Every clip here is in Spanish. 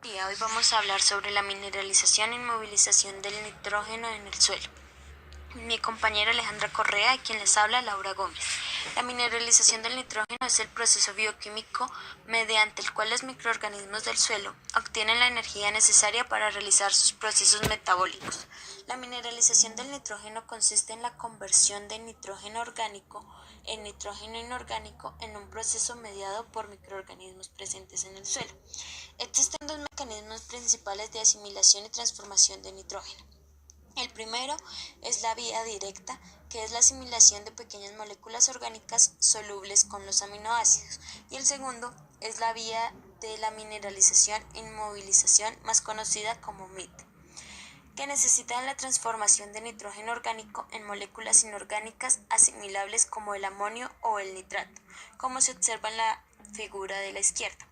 día, hoy vamos a hablar sobre la mineralización e inmovilización del nitrógeno en el suelo. Mi compañera Alejandra Correa y quien les habla, Laura Gómez. La mineralización del nitrógeno es el proceso bioquímico mediante el cual los microorganismos del suelo obtienen la energía necesaria para realizar sus procesos metabólicos. La mineralización del nitrógeno consiste en la conversión de nitrógeno orgánico en nitrógeno inorgánico en un proceso mediado por microorganismos presentes en el suelo. Existen dos mecanismos principales de asimilación y transformación de nitrógeno. El primero es la vía directa, que es la asimilación de pequeñas moléculas orgánicas solubles con los aminoácidos, y el segundo es la vía de la mineralización e inmovilización, más conocida como MIT, que necesitan la transformación de nitrógeno orgánico en moléculas inorgánicas asimilables como el amonio o el nitrato, como se observa en la figura de la izquierda.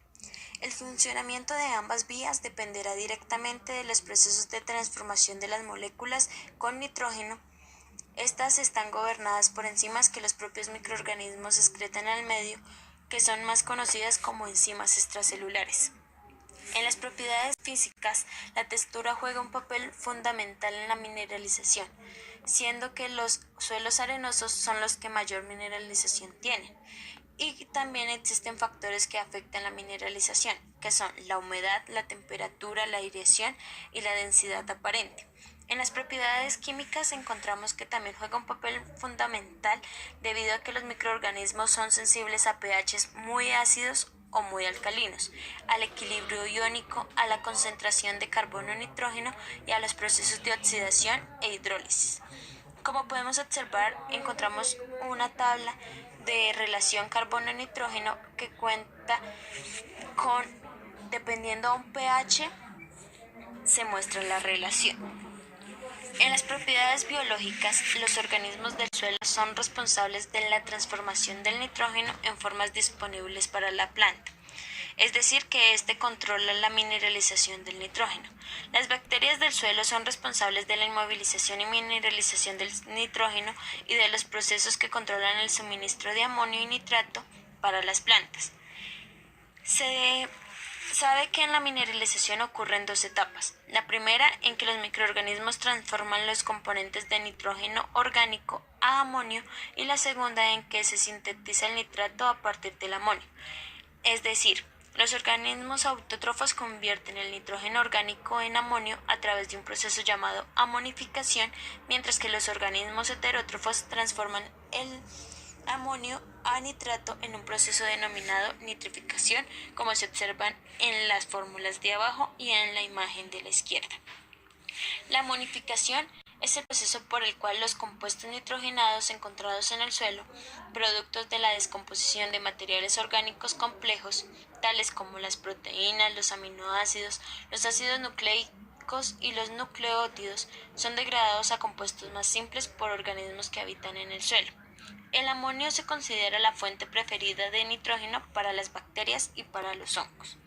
El funcionamiento de ambas vías dependerá directamente de los procesos de transformación de las moléculas con nitrógeno. Estas están gobernadas por enzimas que los propios microorganismos excretan al medio, que son más conocidas como enzimas extracelulares. En las propiedades físicas, la textura juega un papel fundamental en la mineralización, siendo que los suelos arenosos son los que mayor mineralización tienen. Y también existen factores que afectan la mineralización, que son la humedad, la temperatura, la aireación y la densidad aparente. En las propiedades químicas encontramos que también juega un papel fundamental debido a que los microorganismos son sensibles a pHs muy ácidos o muy alcalinos, al equilibrio iónico, a la concentración de carbono y nitrógeno y a los procesos de oxidación e hidrólisis. Como podemos observar, encontramos una tabla de relación carbono-nitrógeno que cuenta con, dependiendo a un pH, se muestra la relación. En las propiedades biológicas, los organismos del suelo son responsables de la transformación del nitrógeno en formas disponibles para la planta. Es decir, que éste controla la mineralización del nitrógeno. Las bacterias del suelo son responsables de la inmovilización y mineralización del nitrógeno y de los procesos que controlan el suministro de amonio y nitrato para las plantas. Se sabe que en la mineralización ocurren dos etapas. La primera, en que los microorganismos transforman los componentes de nitrógeno orgánico a amonio, y la segunda, en que se sintetiza el nitrato a partir del amonio. Es decir, los organismos autótrofos convierten el nitrógeno orgánico en amonio a través de un proceso llamado amonificación, mientras que los organismos heterótrofos transforman el amonio a nitrato en un proceso denominado nitrificación, como se observan en las fórmulas de abajo y en la imagen de la izquierda. La amonificación es el proceso por el cual los compuestos nitrogenados encontrados en el suelo, productos de la descomposición de materiales orgánicos complejos, tales como las proteínas, los aminoácidos, los ácidos nucleicos y los nucleótidos, son degradados a compuestos más simples por organismos que habitan en el suelo. El amonio se considera la fuente preferida de nitrógeno para las bacterias y para los hongos.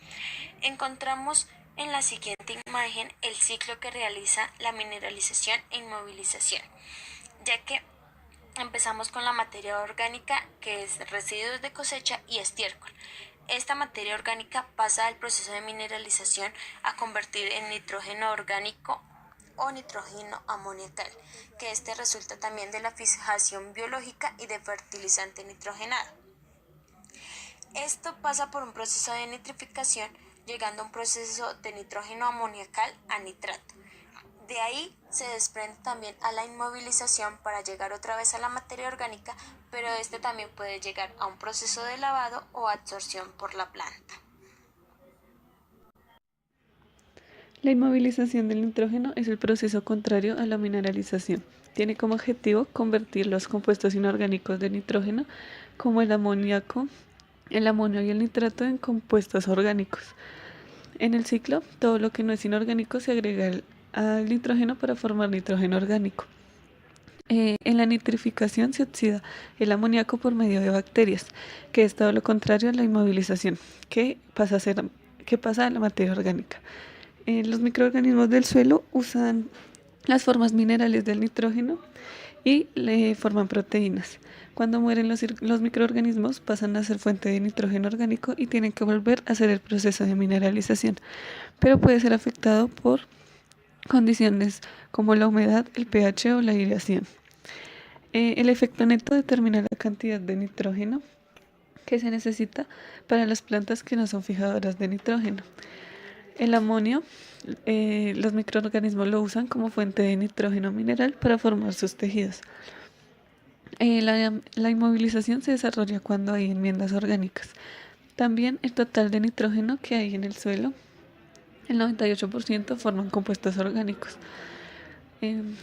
Encontramos en la siguiente imagen el ciclo que realiza la mineralización e inmovilización, ya que empezamos con la materia orgánica, que es residuos de cosecha y estiércol. Esta materia orgánica pasa al proceso de mineralización a convertir en nitrógeno orgánico o nitrógeno amoniacal, que este resulta también de la fijación biológica y de fertilizante nitrogenado. Esto pasa por un proceso de nitrificación, llegando a un proceso de nitrógeno amoniacal a nitrato. De ahí se desprende también a la inmovilización para llegar otra vez a la materia orgánica, pero este también puede llegar a un proceso de lavado o absorción por la planta. La inmovilización del nitrógeno es el proceso contrario a la mineralización. Tiene como objetivo convertir los compuestos inorgánicos de nitrógeno, como el amoníaco, el amonio y el nitrato, en compuestos orgánicos. En el ciclo, todo lo que no es inorgánico se agrega al nitrógeno para formar nitrógeno orgánico. En la nitrificación se oxida el amoníaco por medio de bacterias, que es todo lo contrario a la inmovilización, que pasa a la materia orgánica. Los microorganismos del suelo usan las formas minerales del nitrógeno y le forman proteínas. Cuando mueren los microorganismos pasan a ser fuente de nitrógeno orgánico y tienen que volver a hacer el proceso de mineralización, pero puede ser afectado por condiciones como la humedad, el pH o la aireación. El efecto neto determina la cantidad de nitrógeno que se necesita para las plantas que no son fijadoras de nitrógeno. El amonio, los microorganismos lo usan como fuente de nitrógeno mineral para formar sus tejidos. La inmovilización se desarrolla cuando hay enmiendas orgánicas. También el total de nitrógeno que hay en el suelo, el 98% forman compuestos orgánicos.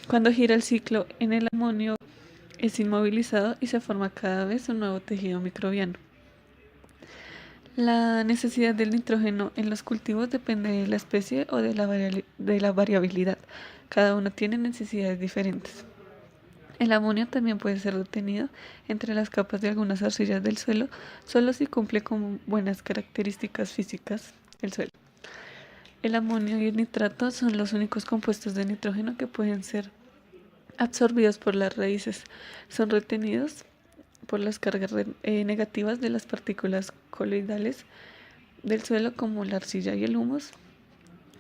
Cuando gira el ciclo en el amonio es inmovilizado y se forma cada vez un nuevo tejido microbiano. La necesidad del nitrógeno en los cultivos depende de la especie o de la variabilidad. Cada uno tiene necesidades diferentes. El amonio también puede ser retenido entre las capas de algunas arcillas del suelo, solo si cumple con buenas características físicas del suelo. El amonio y el nitrato son los únicos compuestos de nitrógeno que pueden ser absorbidos por las raíces. Son retenidos por las cargas negativas de las partículas coloidales del suelo como la arcilla y el humus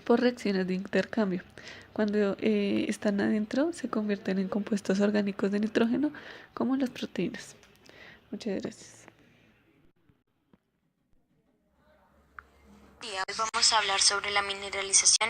por reacciones de intercambio. Cuando están adentro se convierten en compuestos orgánicos de nitrógeno como las proteínas. Muchas gracias. Hoy vamos a hablar sobre la mineralización